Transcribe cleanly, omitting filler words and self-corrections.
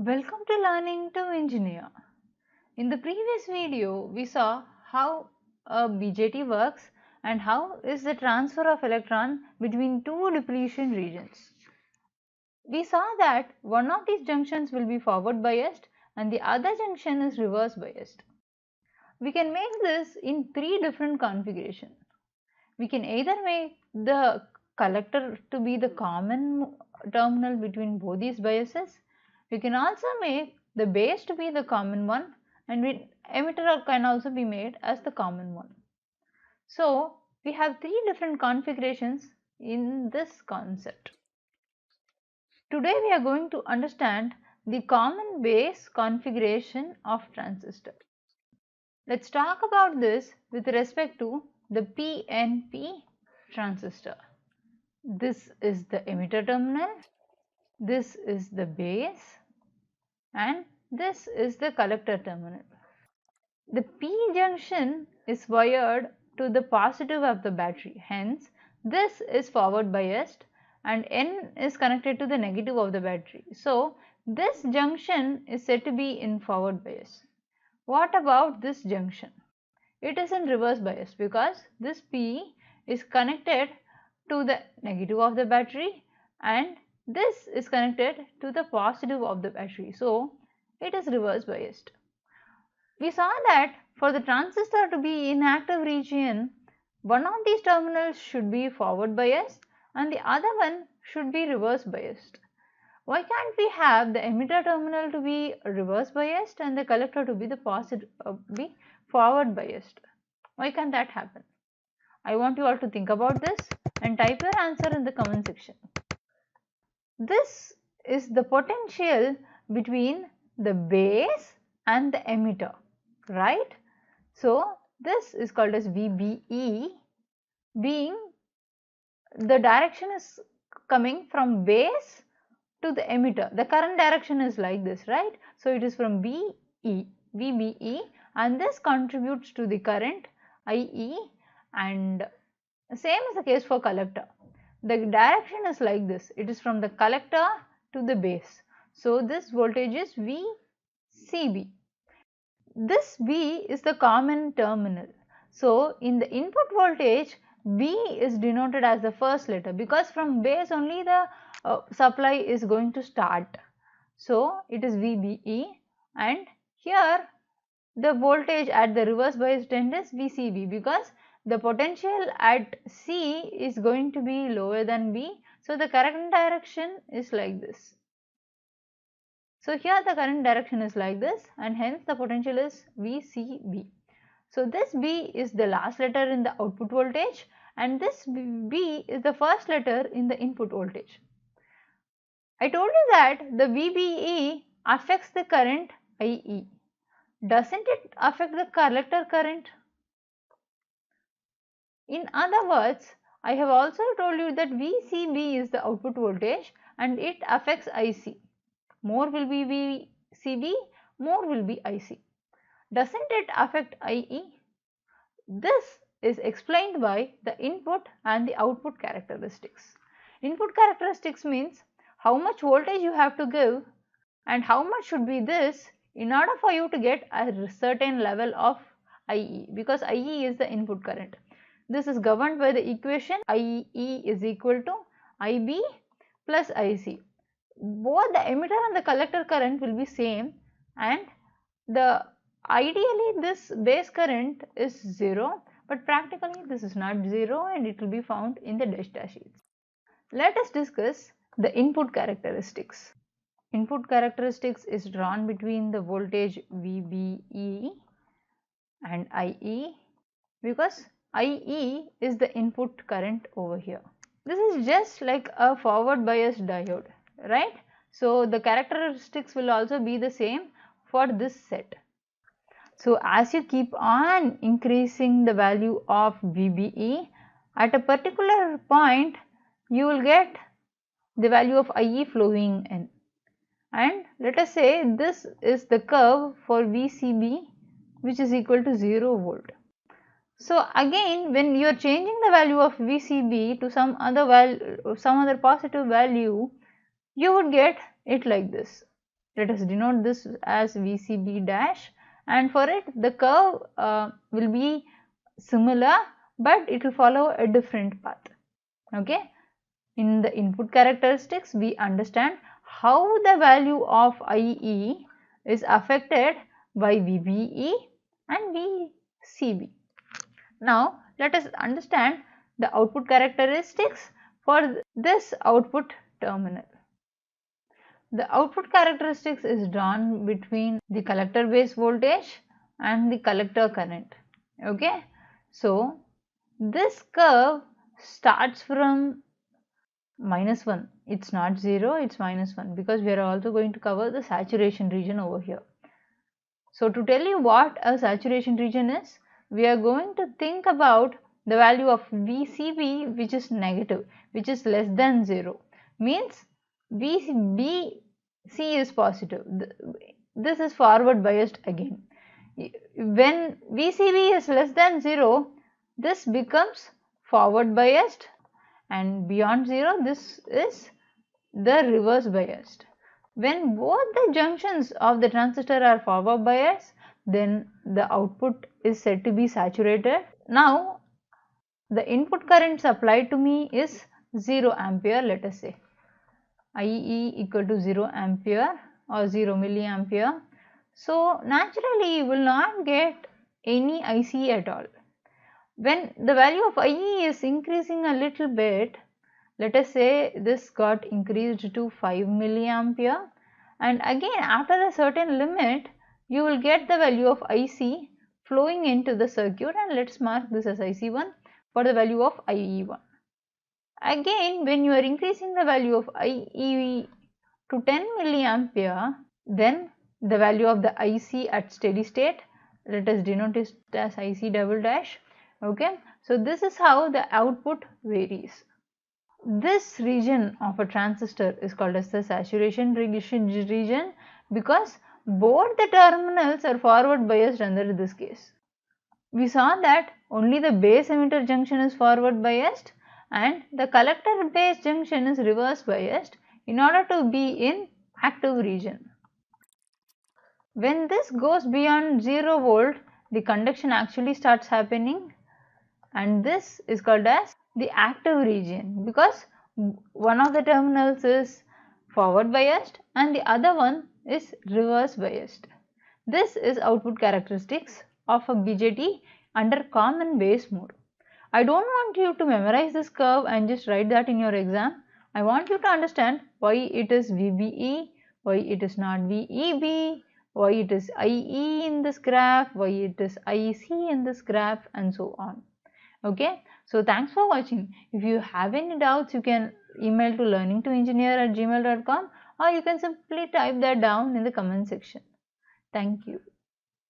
Welcome to Learning to Engineer. In the previous video, we saw how a BJT works and how is the transfer of electron between two depletion regions. We saw that one of these junctions will be forward biased and the other junction is reverse biased. We can make this in three different configurations. We can either make the collector to be the common terminal between both these biases. We can also make the base to be the common one, and emitter can also be made as the common one. So we have three different configurations in this concept. Today we are going to understand the common base configuration of transistor. Let's talk about this with respect to the PNP transistor. This is the emitter terminal, this is the base, and this is the collector terminal. The P junction is wired to the positive of the battery, hence this is forward biased and N is connected to the negative of the battery. So this junction is said to be in forward bias. What about this junction? It is in reverse bias because this P is connected to the negative of the battery and this is connected to the positive of the battery. So it is reverse biased. We saw that for the transistor to be in active region, one of these terminals should be forward biased and the other one should be reverse biased. Why can't we have the emitter terminal to be reverse biased and the collector to be the be forward biased? Why can't that happen? I want you all to think about this and type your answer in the comment section. This is the potential between the base and the emitter, right? So this is called as VBE, being the direction is coming from base to the emitter. The current direction is like this, right? So it is from VBE, and this contributes to the current IE, and same is the case for collector. The direction is like this. It is from the collector to the base. So this voltage is VCB. This B is the common terminal. So in the input voltage, B is denoted as the first letter because from base only the supply is going to start. So it is VBE, and here the voltage at the reverse biased end is VCB because the potential at C is going to be lower than B. So the current direction is like this. So here the current direction is like this and hence the potential is VCB. So this B is the last letter in the output voltage and this B is the first letter in the input voltage. I told you that the VBE affects the current IE. Doesn't it affect the collector current? In other words, I have also told you that VCB is the output voltage and it affects IC. More will be VCB, more will be IC. Doesn't it affect IE? This is explained by the input and the output characteristics. Input characteristics means how much voltage you have to give and how much should be this in order for you to get a certain level of IE, because IE is the input current. This is governed by the equation IE is equal to IB plus IC. Both the emitter and the collector current will be same, and ideally this base current is 0, but practically this is not 0 and it will be found in the data sheets. Let us discuss the input characteristics. Input characteristics is drawn between the voltage VBE and IE because IE is the input current over here. This is just like a forward biased diode, right? So the characteristics will also be the same for this set. So as you keep on increasing the value of VBE, at a particular point you will get the value of IE flowing in. And let us say this is the curve for VCB, which is equal to 0 volt. So again, when you are changing the value of VCB to some other positive value, you would get it like this. let us denote this as VCB dash, and for it the curve will be similar, but it will follow a different path. Okay. In the input characteristics, we understand how the value of IE is affected by VBE and VCB. Now, let us understand the output characteristics for this output terminal. The output characteristics is drawn between the collector base voltage and the collector current. Okay. So, this curve starts from -1. It's not 0, it's -1, because we are also going to cover the saturation region over here. So to tell you what a saturation region is, we are going to think about the value of VCB, which is negative, which is less than 0, means VBC is positive. This is forward biased again. When VCB is less than 0, this becomes forward biased, and beyond 0 this is the reverse biased. When both the junctions of the transistor are forward biased, then the output is said to be saturated. Now the input current supplied to me is 0 ampere, let us say IE equal to 0 ampere or 0 milliampere. So naturally you will not get any IC at all. When the value of IE is increasing a little bit, let us say this got increased to 5 milliampere, and again after a certain limit you will get the value of IC flowing into the circuit, and let us mark this as IC1 for the value of IE1. Again, when you are increasing the value of IE to 10 milliampere, then the value of the IC at steady state, let us denote it as IC double dash. Okay, so this is how the output varies. This region of a transistor is called as the saturation region because both the terminals are forward biased under this case. We saw that only the base emitter junction is forward biased and the collector base junction is reverse biased in order to be in active region. When this goes beyond 0 volt, the conduction actually starts happening, and this is called as the active region because one of the terminals is forward biased and the other one is reverse biased. This is output characteristics of a BJT under common base mode. I don't want you to memorize this curve and just write that in your exam. I want you to understand why it is VBE, why it is not VEB, why it is IE in this graph, why it is IC in this graph, and so on. Okay, so thanks for watching. If you have any doubts, you can email to learningtoengineer@gmail.com, or you can simply type that down in the comment section. Thank you.